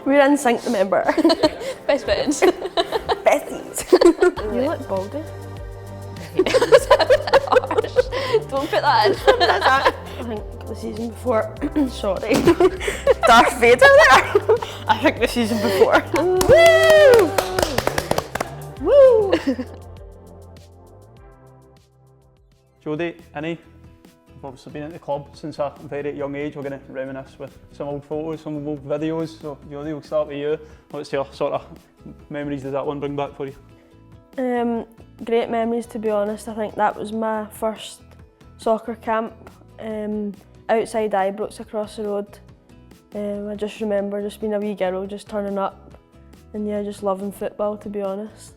We're in sync, remember. Best friends. Besties. You look baldy. Don't put that in. I think the season before, sorry. Darth Vader there. I think the season before. Woo! Woo! Jodi, Innie, I've obviously been at the club since a very young age. We're going to reminisce with some old photos, some old videos. So Jodi, we'll start with you. What's your sort of memories does that one bring back for you? Great memories, to be honest. I think that was my first soccer camp outside Ibrox across the road. I just remember just being a wee girl, just turning up and yeah, just loving football, to be honest.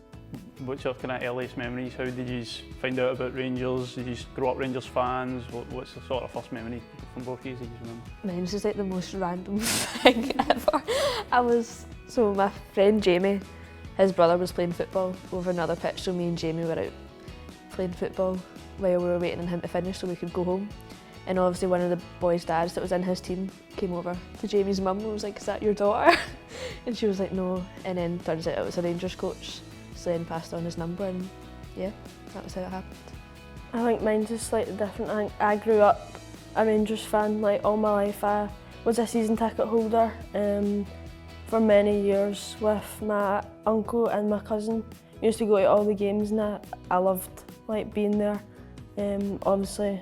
What's your kind of earliest memories? How did you find out about Rangers? Did you grow up Rangers fans? What's the sort of first memory from both of you that you remember? Mine's is like the most random thing ever. So my friend Jamie, his brother was playing football over another pitch, so me and Jamie were out playing football while we were waiting on him to finish so we could go home. And obviously one of the boys' dads that was in his team came over to Jamie's mum and was like, "Is that your daughter?" And she was like, "No." And then turns out it was a Rangers coach, so then passed on his number and yeah, that was how it happened. I think mine's just slightly different. I think I grew up a Rangers fan, like all my life. I was a season ticket holder for many years with my uncle and my cousin. We used to go to all the games and I loved like being there. Obviously,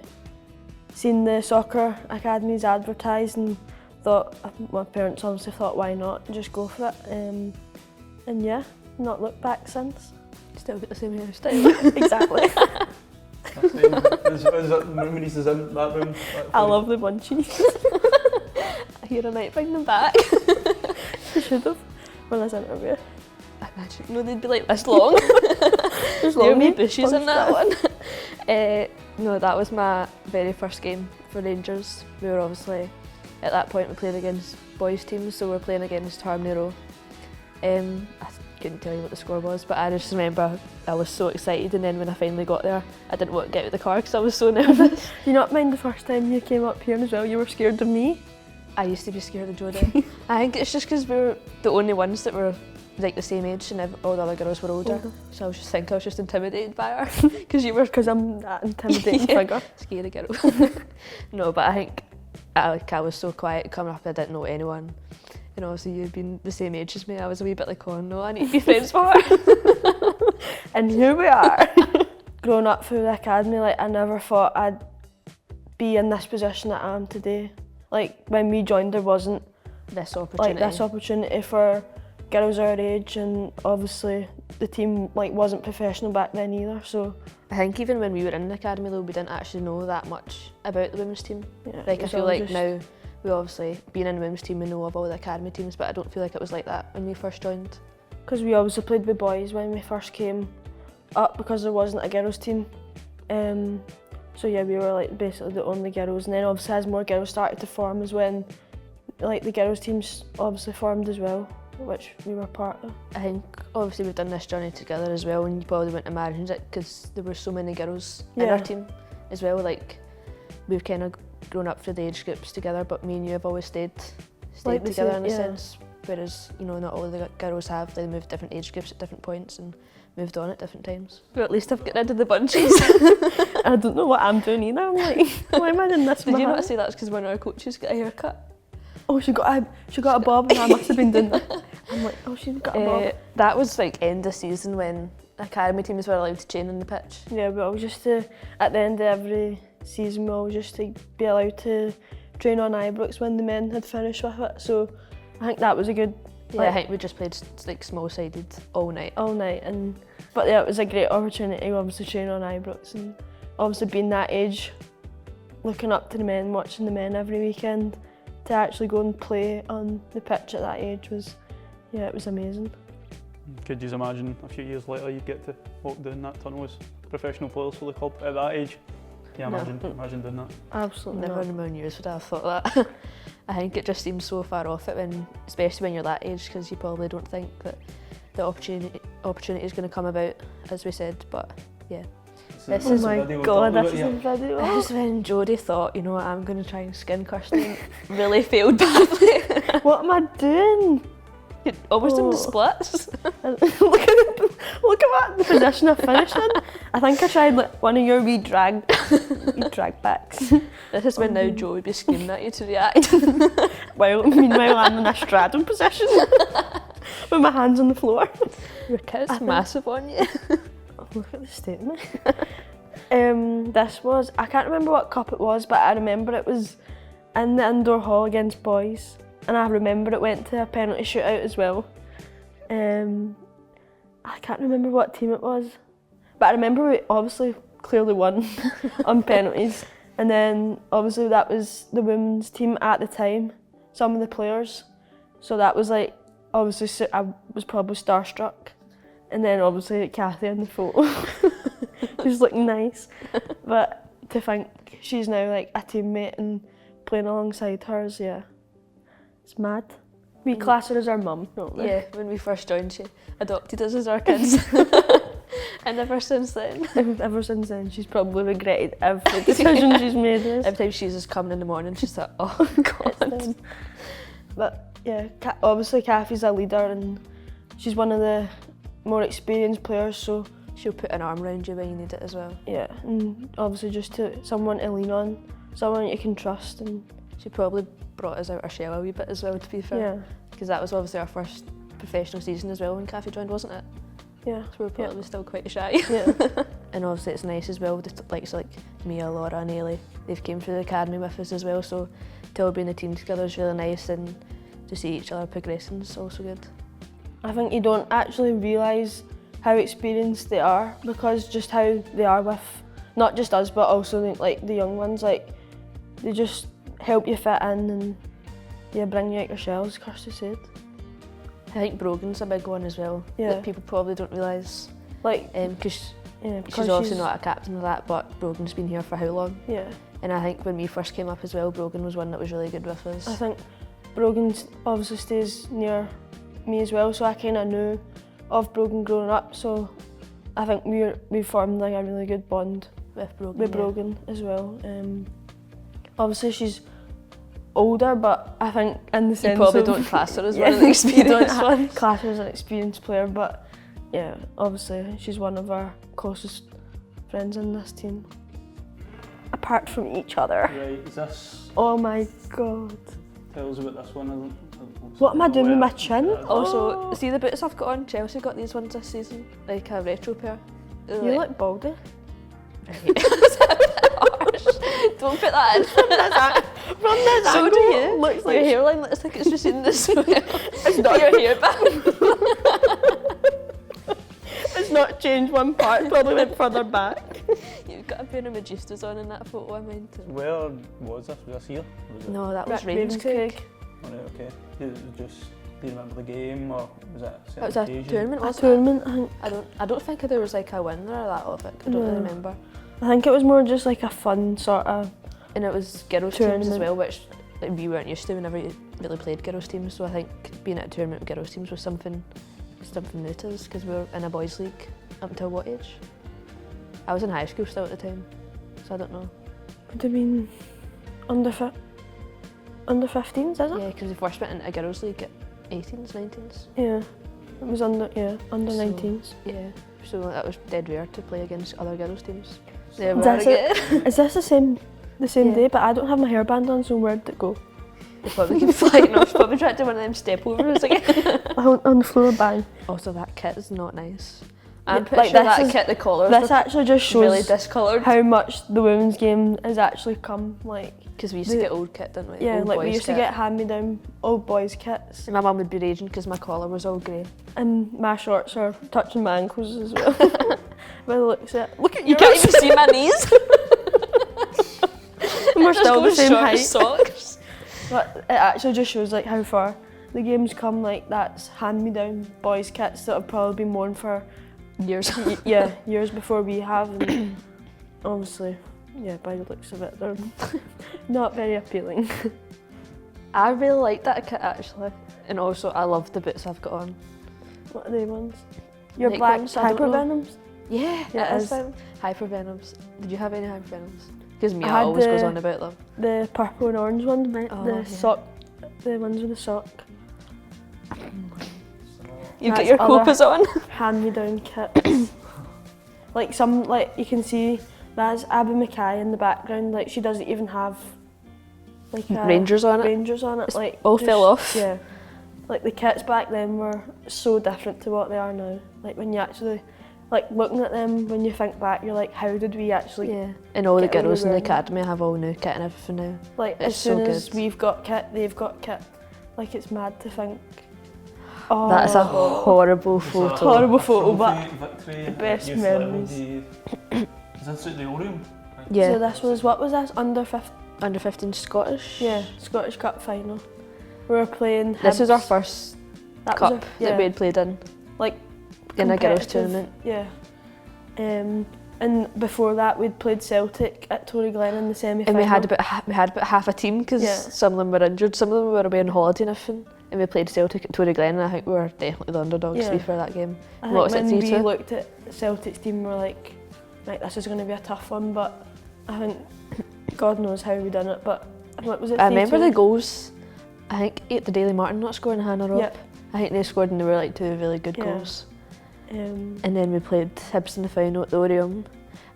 seen the soccer academies advertised and thought, my parents obviously thought, why not, just go for it. And yeah, not looked back since. Still got the same hairstyle. Exactly. Is that memories is in that room? I love the munchies. I hear I might bring them back. You should have, when I was interview. I imagine, no, they'd be like this long. There's There long were bushes in that one. No, that was my very first game for Rangers. We were obviously, at that point we played against boys teams, so we were playing against Harmony Row. I couldn't tell you what the score was, but I just remember I was so excited, and then when I finally got there, I didn't want to get out of the car because I was so nervous. Do you not mind the first time you came up here as well, you were scared of me? I used to be scared of Jodi. I think it's just because we were the only ones that were like the same age and all the other girls were older. So I was just intimidated by her because you were. Because I'm that intimidating figure. Scary girl. No, but I think I was so quiet coming up. I didn't know anyone, and obviously you'd been the same age as me. I was a wee bit like, oh no, I need to be friends with her. And here we are. Growing up through the academy, like I never thought I'd be in this position that I am today. Like when we joined, there wasn't this opportunity for girls our age, and obviously the team like wasn't professional back then either. So I think even when we were in the academy though, we didn't actually know that much about the women's team. Yeah, like I feel like now we obviously being in the women's team we know of all the academy teams, but I don't feel like it was like that when we first joined. Because we obviously played with boys when we first came up because there wasn't a girls team. So yeah, we were like basically the only girls, and then obviously as more girls started to form is when like the girls teams obviously formed as well, which we were part of. I think obviously we've done this journey together as well, and you probably wouldn't imagine it because there were so many girls in our team as well. Like we've kind of grown up through the age groups together, but me and you have always stayed like together in a sense. Whereas not all the girls have. They moved different age groups at different points and moved on at different times. But at least I've got rid of the bunches. I don't know what I'm doing either. I'm like, why am I doing this? Did you not say that's because one of our coaches got a haircut? Oh, she got a bob, and I must have been doing that. I'm like, oh, she's got a bob. That was like end of season when academy teams were allowed to train on the pitch. Yeah, we always used to, at the end of every season, we always used to be allowed to train on Ibrox when the men had finished with it. So I think that was a good. Yeah, I think we just played like small-sided all night. But yeah, it was a great opportunity to obviously train on Ibrox, and obviously being that age, looking up to the men, watching the men every weekend, to actually go and play on the pitch at that age was, yeah, it was amazing. Could you imagine a few years later you'd get to walk down that tunnel as professional players for the club at that age? Yeah, imagine doing that. Absolutely Never in a million years would I have thought that. I think it just seems so far off it, especially when you're that age, because you probably don't think that the opportunity is going to come about, as we said, but yeah. This is my god, this is a video. This is when Jodi thought, you know what, I'm going to try and skin Kirsty and really failed badly. What am I doing? You're almost in the Oh. splits. look at the position I finished in. I think I tried like one of your wee drag backs. This is when now Joe would be screaming at you to react. Meanwhile I'm in a straddle position with my hands on the floor. Your kit's massive on you. Oh, look at the statement. This was, I can't remember what cup it was, but I remember it was in the indoor hall against boys, and I remember it went to a penalty shootout as well. I can't remember what team it was, but I remember we obviously clearly won on penalties, and then obviously that was the women's team at the time, some of the players, so that was like, obviously I was probably starstruck, and then obviously Kathy in the photo. She's looking nice, but to think she's now like a teammate and playing alongside hers, yeah, it's mad. We class her as our mum, don't we? Yeah, when we first joined, she adopted us as our kids. And ever since then. Ever since then, she's probably regretted every decision she's made. Every time she's just coming in the morning, she's like, oh God. But yeah, obviously Kathy's a leader and she's one of the more experienced players, so She'll put an arm around you when you need it as well. yeah, and obviously just someone to lean on, someone you can trust, and She probably brought us out our shell a wee bit as well, to be fair. yeah, Because that was obviously our first professional season as well when Kathy joined, wasn't it? yeah, So we were probably still quite shy. yeah. And obviously it's nice as well, the likes like Mia, Laura and Ailey, they've came through the academy with us as well, so to all be in the team together is really nice, and to see each other progressing is also good. I think you don't actually realise how experienced they are, because just how they are with not just us but also like the young ones, like they just help you fit in and yeah, bring you out your shell, as Kirsty said. I think Brogan's a big one as well, Yeah. that people probably don't realise, Like because yeah, she's obviously not a captain of that, but Brogan's been here for how long? Yeah, And I think when we first came up as well, Brogan was one that was really good with us. I think Brogan obviously stays near me as well, so I kind of knew of Brogan growing up, so I think we formed like a really good bond with Brogan. with Brogan as well. Obviously she's older, but I think in the You sense probably of, don't class her as yeah, one of the you experienced don't ones. class her as an experienced player, but yeah, obviously she's one of our closest friends in this team. Apart from each other. Right, is this, Oh my god. tell us about this one. What am I doing with my chin? Also, see the boots I've got on? Chelsea got these ones this season, like a retro pair. They're You like- look baldy. Don't put that in. From this So do angle, you. looks Your like hairline looks like it's just in this way. it's Put not, your hair back. it's not changed one part, probably went further back. You've got a pair of Magistas on in that photo I meant. Where was this? Was this here? Was it? No, that was Ravenscraig. Ravenscraig. Oh, right, okay. Do you remember the game, or was that a certain That was a occasion? tournament, A wasn't it? tournament, I think. I don't think there was like a winner or that of it. I don't really No. remember. I think it was more just like a fun sort of. And it was girls teams as Tournament. well, which like, we weren't used to. We never really played girls teams, so I think being at a tournament with girls teams was something new to us, because we were in a boys league up until what age? I was in high school still at the time, so I don't know. Would have been under 15s, is it? Yeah, because we first went into a girls league at 18s, 19s. Yeah. It was under So- 19s. Yeah, so that was dead rare to play against other girls teams. There we are That's it. again. Is this the same Yeah. day? But I don't have my hairband on, so where'd it go? They probably keep flying off. Probably tried to one of them step overs again. On the floor, bang. Also, that kit is not nice. I'm Yeah, pretty like sure this that is- kit, the collars This were actually just shows really discoloured. how much the women's game has actually come. Like, Because we used to get old kit, didn't we? yeah, Old like we boys used to kit. get hand-me-down old boys kits, And my mum would be raging because my collar was all grey. and my shorts are touching my ankles as well. By the looks of it. Look at You yours. can't even see my knees. And we're still the Just same short height. socks. But it actually just shows like how far the game's come. Like, that's hand-me-down boys kits that have probably been worn for Years. years before we have. And obviously, yeah, by the looks of it, they're not very appealing. I really like that kit actually. And also, I love the boots I've got on. What are they ones? Your Like black ones, I don't know. hypervenoms? Yeah, Yeah, it it is is. them. Hypervenoms. Did you have any hypervenoms? Because Mia I had always goes the- on about them. The purple and orange ones, Oh, the yeah. sock, the ones with the sock. You've got That's your other copas on. hand-me-down kit. Like some, like you can see, that's Abby Mackay in the background. Like she doesn't even have like Rangers on it. Rangers on it. It's like all fell off. Yeah. Like the kits back then were so different to what they are now. Like when you actually, like looking at them, when you think back, you're like, how did we actually? Yeah. And all the get away girls in the wearing it? academy have all new kit and everything now. Like It's as soon so as good. we've got kit, they've got kit. Like it's mad to think. Oh, That's a horrible photo. horrible photo, but victory, the best youth level memories. day. Is this at the Orium? Yeah. So this was, what was this? Under 15? Under 15 Scottish. Yeah, Scottish Cup final. We were playing. This was our Hibs. first That was cup our- yeah, that we had played in. Like In a girls' competitive, tournament. Yeah. And before that, we'd played Celtic at Tory Glen in the semi-final. And we had about half a team because Yeah. some of them were injured, some of them were away on holiday and everything. And we played Celtic at Tory Glen, and I think we were definitely the underdogs to be Yeah. for that game. I What think was it, when we 3-2? looked at Celtic's team, we were like, right, this is going to be a tough one, but I think God knows how we done it. But what was it? I remember 3-2? the goals. I think the Daily Martin not scoring, Hannah Robb. Yeah. I think they scored and they were like two really good Yeah. goals. Um, And then we played Hibs in the final at the Orium,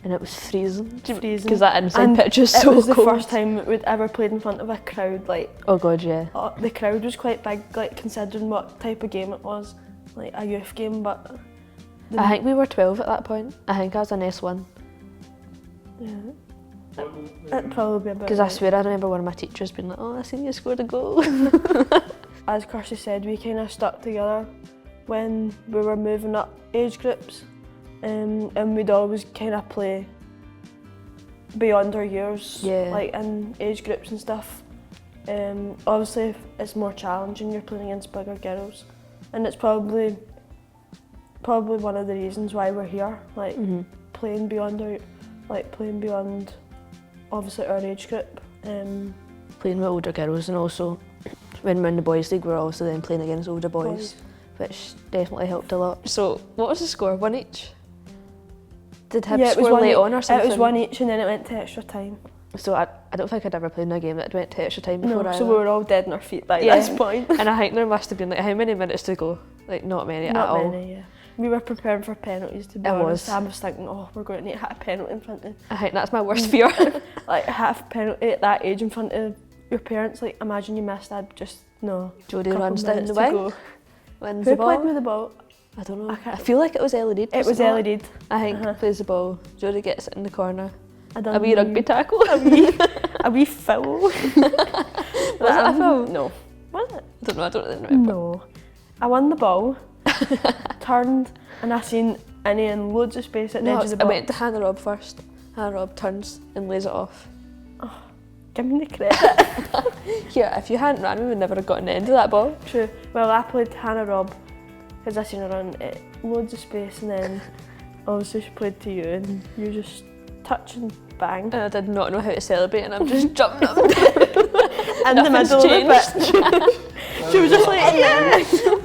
and it was freezing. freezing. Because that inside And pitch was it so was the cold. first time that we'd ever played in front of a crowd. Like, Oh god, yeah. the crowd was quite big, like considering what type of game it was, like a youth game. But I think we were 12 at that point. I think I was an S1. yeah, it'd probably be a bit. Because I right. swear I remember one of my teachers being like, oh, I seen you scored a goal. As Kirsty said, we kind of stuck together when we were moving up age groups, and we'd always kind of play beyond our years, Yeah. like in age groups and stuff. Obviously, it's more challenging. You're playing against bigger girls, and it's probably one of the reasons why we're here. Like playing beyond obviously our age group. Playing with older girls, and also when we're in the boys league, we're also then playing against older boys, which definitely helped a lot. So what was the score? 1 each? Did Hibs Yeah, it was score one late each. on or something? It was 1 each, and then it went to extra time. So I don't think I'd ever played in a game that went to extra time before No, either. so we were all dead on our feet by Yeah. this point. And I think there must have been like how many minutes to go? Like not many at all. Not many, yeah. We were preparing for penalties, to be I honest. was. I was thinking, oh, we're going to need to hit a penalty in front of, I think that's my worst fear. like, half a penalty at that age in front of your parents. Like, imagine you missed that, just, no. Jodi couple runs down minutes the to wing, go. wins Who the played ball. with the ball? I don't know. I I, can't- feel like it was Ellie Reid. It was Ellie Reid. I think Uh-huh. plays the ball. Jodi gets it in the corner. I done A wee rugby tackle. a wee foul. Was it a foul? No. Was it? I don't know. I don't really remember. No. I won the ball, turned, and I seen Annie in loads of space at the edge of the I box. went to Hannah Robb first. Hannah Robb turns and lays it off. Give me the credit. Yeah, if you hadn't ran, we would never have gotten the end of that ball. True. Well, I played Hannah Robb because I seen her run at loads of space, and then obviously she played to you, and you just touch and bang And I did not know how to celebrate, and I'm just jumping up and down. in the Nothing's middle changed. of the pitch. She was just like, yeah.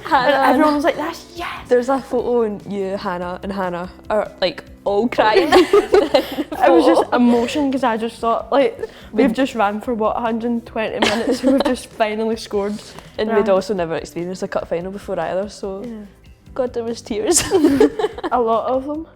Hannah, And everyone was like, that's yes. there's a photo, and you, Hannah, and Hannah are like all crying. It was just emotion because I just thought, like, we've just ran for what, 120 minutes, and we've just finally scored. And we'd also never experienced a cup final before either, so Yeah. God, there was tears. A lot of them.